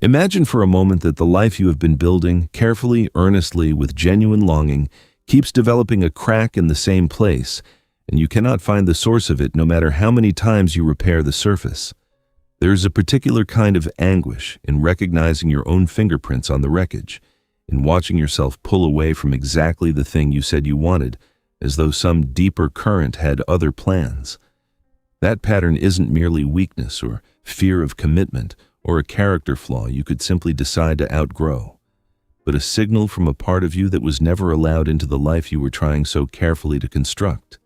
Imagine for a moment that the life you have been building, carefully, earnestly, with genuine longing, keeps developing a crack in the same place, and you cannot find the source of it no matter how many times you repair the surface. There is a particular kind of anguish in recognizing your own fingerprints on the wreckage, in watching yourself pull away from exactly the thing you said you wanted, as though some deeper current had other plans. That pattern isn't merely weakness or fear of commitment or a character flaw you could simply decide to outgrow, but a signal from a part of you that was never allowed into the life you were trying so carefully to construct.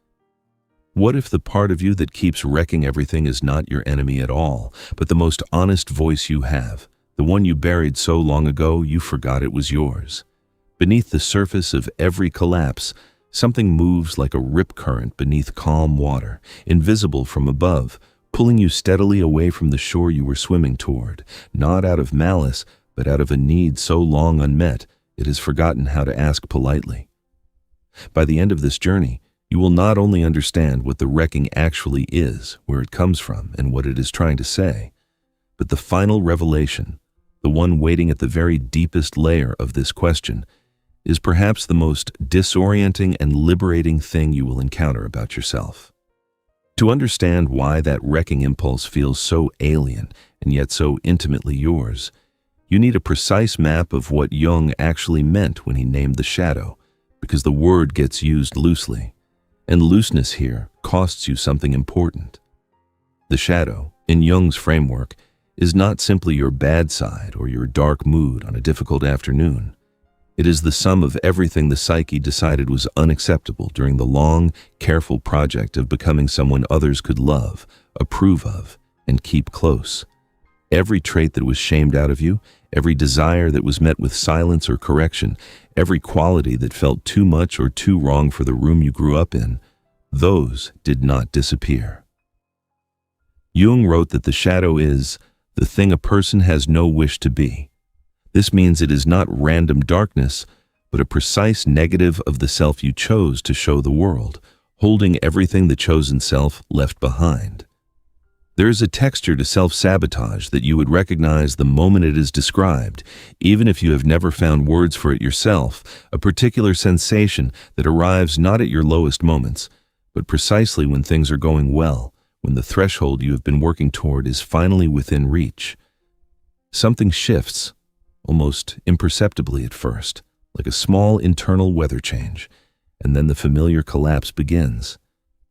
What if the part of you that keeps wrecking everything is not your enemy at all, but the most honest voice you have, the one you buried so long ago you forgot it was yours? Beneath the surface of every collapse, something moves like a rip current beneath calm water, invisible from above, pulling you steadily away from the shore you were swimming toward, not out of malice, but out of a need so long unmet it has forgotten how to ask politely. By the end of this journey, you will not only understand what the wrecking actually is, where it comes from, and what it is trying to say, but the final revelation, the one waiting at the very deepest layer of this question, is perhaps the most disorienting and liberating thing you will encounter about yourself. To understand why that wrecking impulse feels so alien and yet so intimately yours, you need a precise map of what Jung actually meant when he named the shadow, because the word gets used loosely, and looseness here costs you something important. The shadow, in Jung's framework, is not simply your bad side or your dark mood on a difficult afternoon. It is the sum of everything the psyche decided was unacceptable during the long, careful project of becoming someone others could love, approve of, and keep close. Every trait that was shamed out of you, every desire that was met with silence or correction, every quality that felt too much or too wrong for the room you grew up in, those did not disappear. Jung wrote that the shadow is the thing a person has no wish to be. This means it is not random darkness, but a precise negative of the self you chose to show the world, holding everything the chosen self left behind. There is a texture to self-sabotage that you would recognize the moment it is described, even if you have never found words for it yourself, a particular sensation that arrives not at your lowest moments, but precisely when things are going well, when the threshold you have been working toward is finally within reach. Something shifts, almost imperceptibly at first, like a small internal weather change, and then the familiar collapse begins.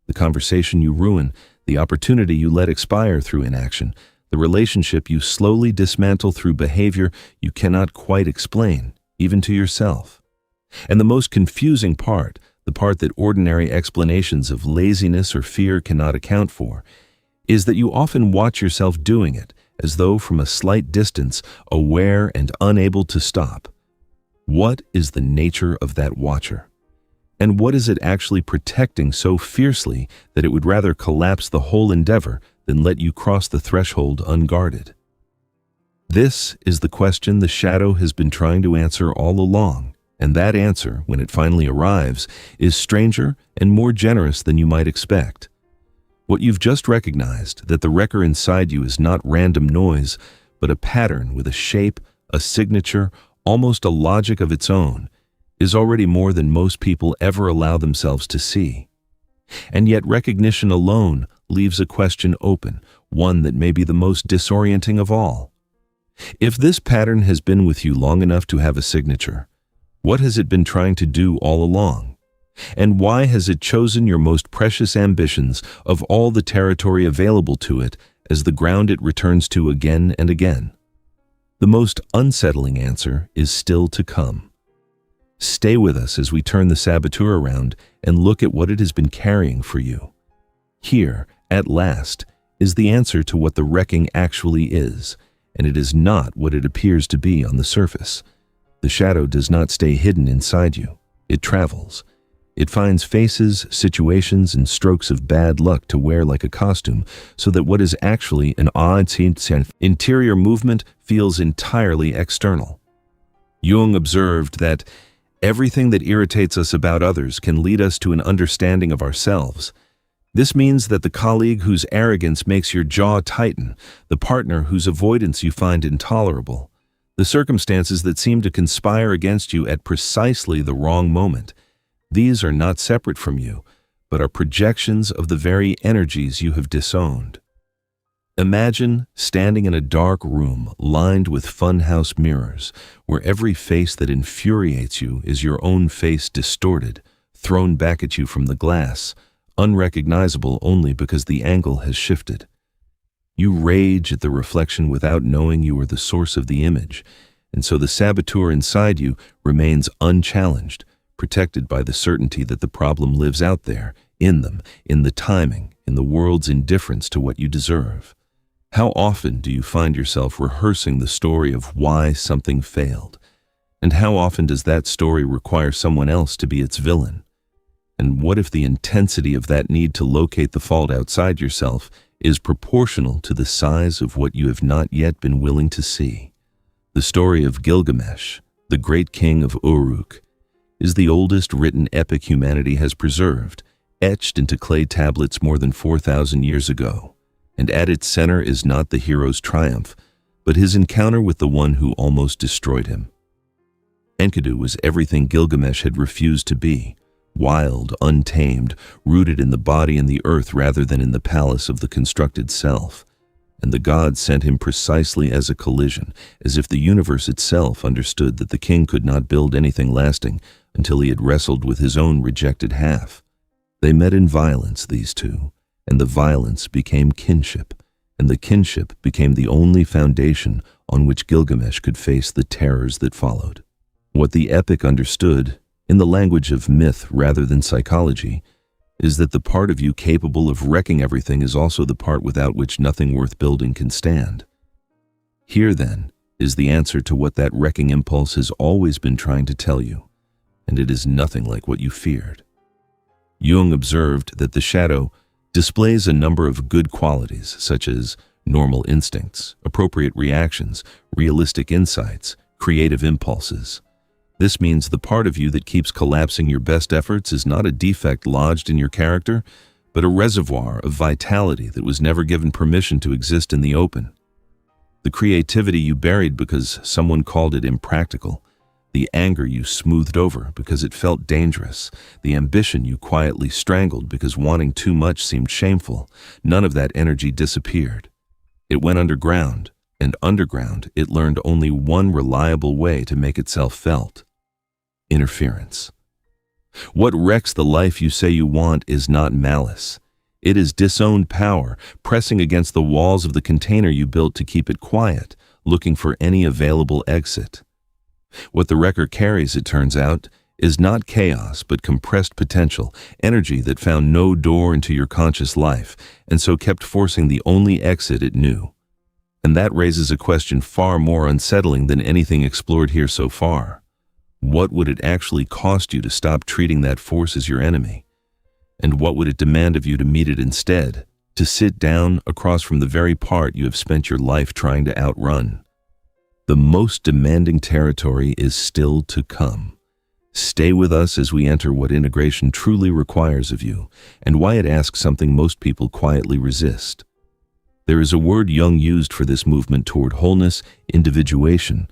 The conversation you ruin, the opportunity you let expire through inaction, the relationship you slowly dismantle through behavior you cannot quite explain, even to yourself. And the most confusing part, the part that ordinary explanations of laziness or fear cannot account for, is that you often watch yourself doing it, as though from a slight distance, aware and unable to stop. What is the nature of that watcher? And what is it actually protecting so fiercely that it would rather collapse the whole endeavor than let you cross the threshold unguarded? This is the question the shadow has been trying to answer all along, and that answer, when it finally arrives, is stranger and more generous than you might expect. What you've just recognized, that the wrecker inside you is not random noise, but a pattern with a shape, a signature, almost a logic of its own, is already more than most people ever allow themselves to see. And yet recognition alone leaves a question open, one that may be the most disorienting of all. If this pattern has been with you long enough to have a signature, what has it been trying to do all along? And why has it chosen your most precious ambitions of all the territory available to it as the ground it returns to again and again? The most unsettling answer is still to come. Stay with us as we turn the saboteur around and look at what it has been carrying for you. Here, at last, is the answer to what the wrecking actually is, and it is not what it appears to be on the surface. The shadow does not stay hidden inside you. It travels. It finds faces, situations, and strokes of bad luck to wear like a costume, so that what is actually an odd interior movement feels entirely external. Jung observed that everything that irritates us about others can lead us to an understanding of ourselves. This means that the colleague whose arrogance makes your jaw tighten, the partner whose avoidance you find intolerable, the circumstances that seem to conspire against you at precisely the wrong moment. These are not separate from you, but are projections of the very energies you have disowned. Imagine standing in a dark room lined with funhouse mirrors, where every face that infuriates you is your own face distorted, thrown back at you from the glass, unrecognizable only because the angle has shifted. You rage at the reflection without knowing you are the source of the image, and so the saboteur inside you remains unchallenged, protected by the certainty that the problem lives out there, in them, in the timing, in the world's indifference to what you deserve. How often do you find yourself rehearsing the story of why something failed? And how often does that story require someone else to be its villain? And what if the intensity of that need to locate the fault outside yourself is proportional to the size of what you have not yet been willing to see? The story of Gilgamesh, the great king of Uruk, is the oldest written epic humanity has preserved, etched into clay tablets more than 4,000 years ago. And at its center is not the hero's triumph, but his encounter with the one who almost destroyed him. Enkidu was everything Gilgamesh had refused to be, wild, untamed, rooted in the body and the earth rather than in the palace of the constructed self. And the gods sent him precisely as a collision, as if the universe itself understood that the king could not build anything lasting until he had wrestled with his own rejected half. They met in violence, these two, and the violence became kinship, and the kinship became the only foundation on which Gilgamesh could face the terrors that followed. What the epic understood, in the language of myth rather than psychology, is that the part of you capable of wrecking everything is also the part without which nothing worth building can stand. Here, then, is the answer to what that wrecking impulse has always been trying to tell you, and it is nothing like what you feared. Jung observed that the shadow displays a number of good qualities, such as normal instincts, appropriate reactions, realistic insights, creative impulses. This means the part of you that keeps collapsing your best efforts is not a defect lodged in your character, but a reservoir of vitality that was never given permission to exist in the open. The creativity you buried because someone called it impractical, the anger you smoothed over because it felt dangerous, the ambition you quietly strangled because wanting too much seemed shameful, none of that energy disappeared. It went underground, and underground it learned only one reliable way to make itself felt: interference. What wrecks the life you say you want is not malice. It is disowned power, pressing against the walls of the container you built to keep it quiet, looking for any available exit. What the wrecker carries, it turns out, is not chaos but compressed potential, energy that found no door into your conscious life, and so kept forcing the only exit it knew. And that raises a question far more unsettling than anything explored here so far. What would it actually cost you to stop treating that force as your enemy? And what would it demand of you to meet it instead, to sit down across from the very part you have spent your life trying to outrun? The most demanding territory is still to come. Stay with us as we enter what integration truly requires of you, and why it asks something most people quietly resist. There is a word Jung used for this movement toward wholeness, individuation,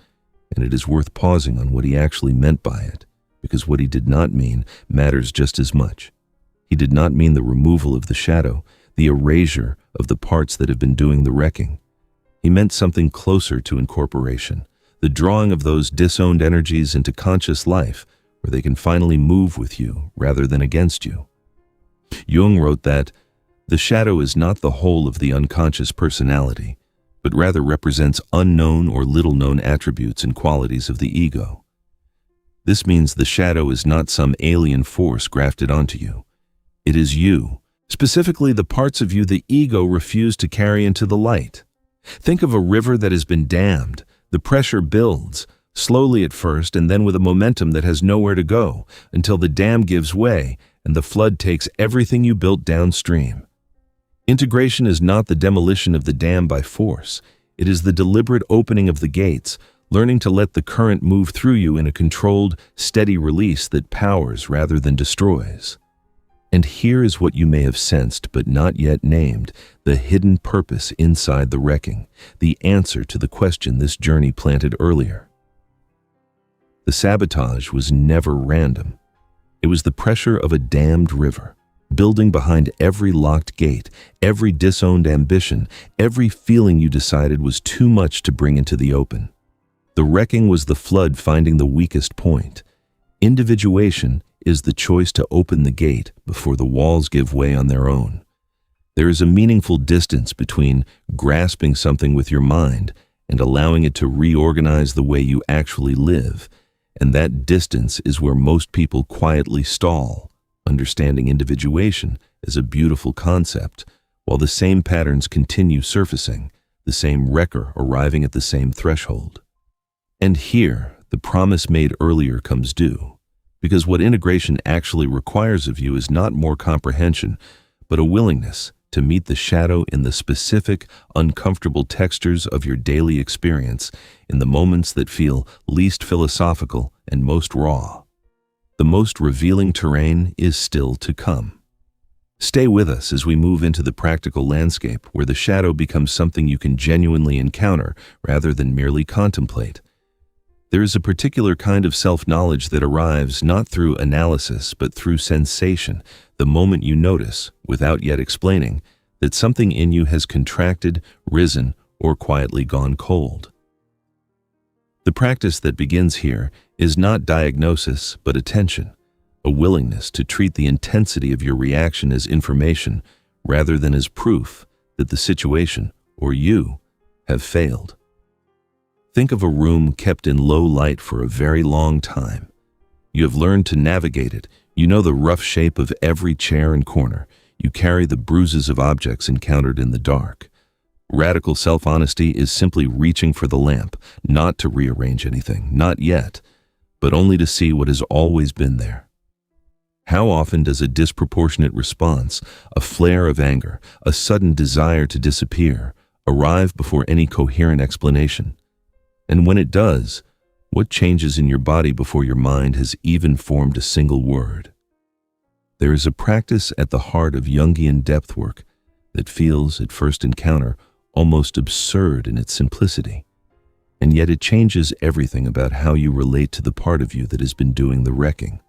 and it is worth pausing on what he actually meant by it, because what he did not mean matters just as much. He did not mean the removal of the shadow, the erasure of the parts that have been doing the wrecking. He meant something closer to incorporation, the drawing of those disowned energies into conscious life, where they can finally move with you rather than against you. Jung wrote that the shadow is not the whole of the unconscious personality, but rather represents unknown or little-known attributes and qualities of the ego. This means the shadow is not some alien force grafted onto you. It is you, specifically the parts of you the ego refused to carry into the light. Think of a river that has been dammed. The pressure builds, slowly at first and then with a momentum that has nowhere to go, until the dam gives way and the flood takes everything you built downstream. Integration is not the demolition of the dam by force. It is the deliberate opening of the gates, learning to let the current move through you in a controlled, steady release that powers rather than destroys. And here is what you may have sensed but not yet named, the hidden purpose inside the wrecking, the answer to the question this journey planted earlier. The sabotage was never random. It was the pressure of a dammed river, building behind every locked gate, every disowned ambition, every feeling you decided was too much to bring into the open. The wrecking was the flood finding the weakest point. Individuation is the choice to open the gate before the walls give way on their own. There is a meaningful distance between grasping something with your mind and allowing it to reorganize the way you actually live, and that distance is where most people quietly stall, understanding individuation as a beautiful concept, while the same patterns continue surfacing, the same wrecker arriving at the same threshold. And here, the promise made earlier comes due. Because what integration actually requires of you is not more comprehension, but a willingness to meet the shadow in the specific, uncomfortable textures of your daily experience, in the moments that feel least philosophical and most raw. The most revealing terrain is still to come. Stay with us as we move into the practical landscape where the shadow becomes something you can genuinely encounter rather than merely contemplate. There is a particular kind of self-knowledge that arrives not through analysis but through sensation, the moment you notice, without yet explaining, that something in you has contracted, risen, or quietly gone cold. The practice that begins here is not diagnosis but attention, a willingness to treat the intensity of your reaction as information rather than as proof that the situation, or you, have failed. Think of a room kept in low light for a very long time. You have learned to navigate it. You know the rough shape of every chair and corner. You carry the bruises of objects encountered in the dark. Radical self-honesty is simply reaching for the lamp, not to rearrange anything, not yet, but only to see what has always been there. How often does a disproportionate response, a flare of anger, a sudden desire to disappear, arrive before any coherent explanation? And when it does, what changes in your body before your mind has even formed a single word? There is a practice at the heart of Jungian depth work that feels, at first encounter, almost absurd in its simplicity, and yet it changes everything about how you relate to the part of you that has been doing the wrecking.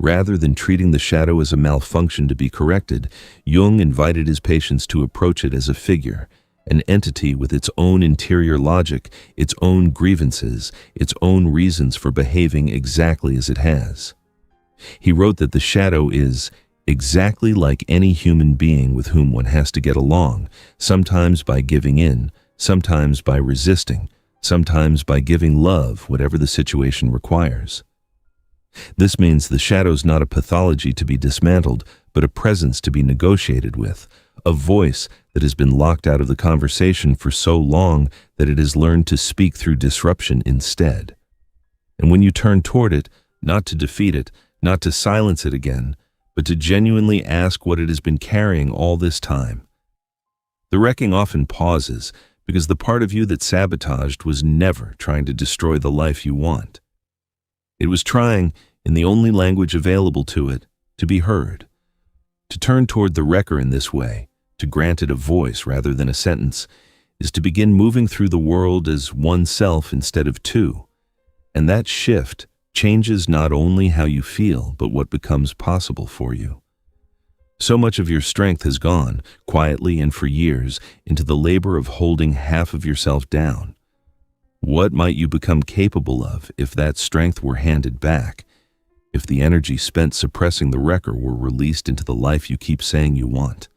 Rather than treating the shadow as a malfunction to be corrected, Jung invited his patients to approach it as a figure, an entity with its own interior logic, its own grievances, its own reasons for behaving exactly as it has. He wrote that the shadow is exactly like any human being with whom one has to get along, sometimes by giving in, sometimes by resisting, sometimes by giving love, whatever the situation requires. This means the shadow's not a pathology to be dismantled, but a presence to be negotiated with, a voice that has been locked out of the conversation for so long that it has learned to speak through disruption instead. And when you turn toward it, not to defeat it, not to silence it again, but to genuinely ask what it has been carrying all this time. The wrecking often pauses because the part of you that sabotaged was never trying to destroy the life you want. It was trying, in the only language available to it, to be heard. To turn toward the wrecker in this way, to grant it a voice rather than a sentence, is to begin moving through the world as oneself instead of two. And that shift changes not only how you feel, but what becomes possible for you. So much of your strength has gone, quietly and for years, into the labor of holding half of yourself down. What might you become capable of if that strength were handed back, if the energy spent suppressing the wrecker were released into the life you keep saying you want?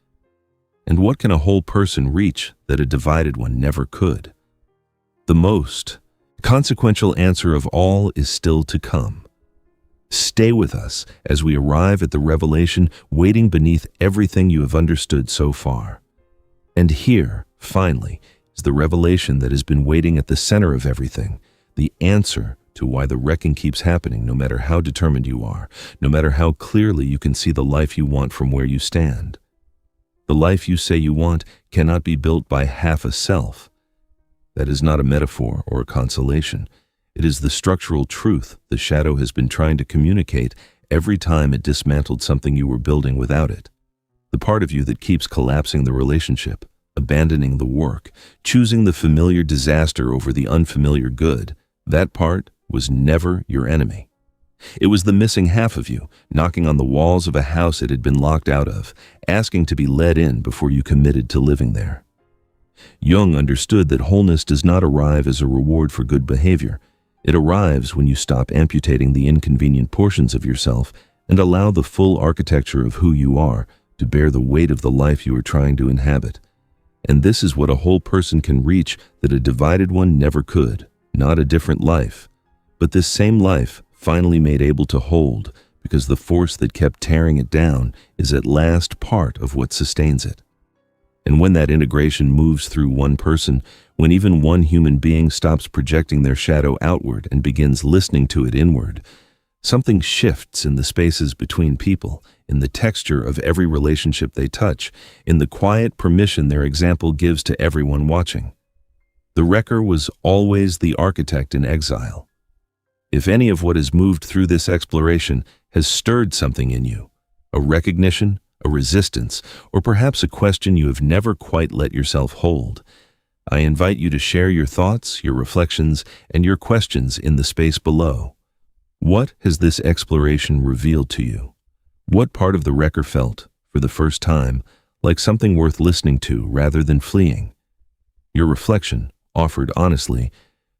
And what can a whole person reach that a divided one never could? The most consequential answer of all is still to come. Stay with us as we arrive at the revelation waiting beneath everything you have understood so far. And here, finally, is the revelation that has been waiting at the center of everything, the answer to why the wrecking keeps happening, no matter how determined you are, no matter how clearly you can see the life you want from where you stand. The life you say you want cannot be built by half a self. That is not a metaphor or a consolation. It is the structural truth the shadow has been trying to communicate every time it dismantled something you were building without it. The part of you that keeps collapsing the relationship, abandoning the work, choosing the familiar disaster over the unfamiliar good, that part was never your enemy. It was the missing half of you, knocking on the walls of a house it had been locked out of, asking to be let in before you committed to living there. Jung understood that wholeness does not arrive as a reward for good behavior. It arrives when you stop amputating the inconvenient portions of yourself and allow the full architecture of who you are to bear the weight of the life you are trying to inhabit. And this is what a whole person can reach that a divided one never could. Not a different life, but this same life finally made able to hold, because the force that kept tearing it down is at last part of what sustains it. And when that integration moves through one person, when even one human being stops projecting their shadow outward and begins listening to it inward, something shifts in the spaces between people, in the texture of every relationship they touch, in the quiet permission their example gives to everyone watching. The wrecker was always the architect in exile. If any of what has moved through this exploration has stirred something in you, a recognition, a resistance, or perhaps a question you have never quite let yourself hold, I invite you to share your thoughts, your reflections, and your questions in the space below. What has this exploration revealed to you? What part of the wrecker felt, for the first time, like something worth listening to rather than fleeing? Your reflection, offered honestly,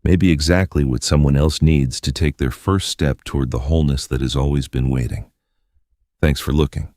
may be exactly what someone else needs to take their first step toward the wholeness that has always been waiting. Thanks for looking.